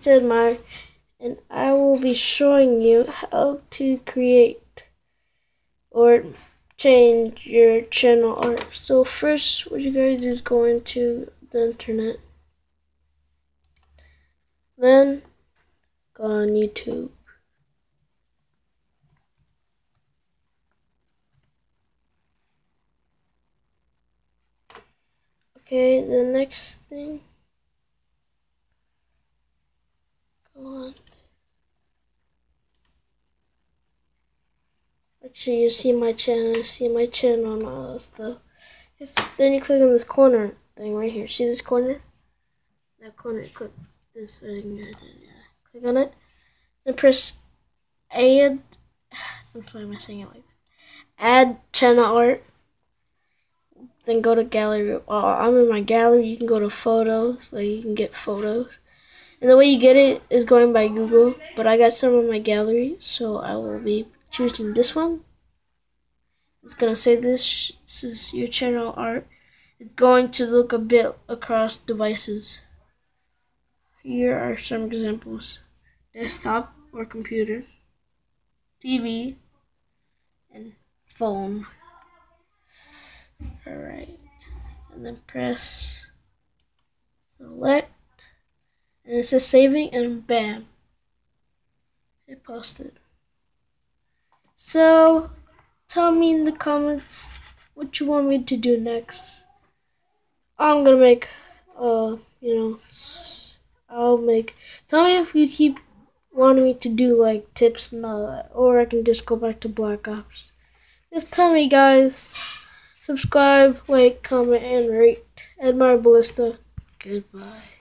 it's Admire, and I will be showing you how to create or change your channel art. So first, what you gotta do is go into the internet, then go on YouTube. Okay, the next thing, go on. Actually, you see my channel and all that stuff. Then you click on this corner thing right here. See this corner? That corner, click this thing right there. Yeah. Click on it. Then press add. I'm sorry, am I saying it like that? Add channel art. Then go to gallery. I'm in my gallery. You can go to photos. Like you can get photos. And the way you get it is going by Google. But I got some in my gallery, so I will be choosing this one. It's gonna say this is your channel art. It's going to look a bit across devices. Here are some examples: desktop or computer, TV, and phone. Alright, and then press select, and it says saving, and bam, it posted. So tell me in the comments what you want me to do next. I'm gonna make tell me if you keep wanting me to do like tips and all that, or I can just go back to Black Ops. Just tell me, guys. Subscribe, like, comment, and rate. Admire Ballista. Goodbye.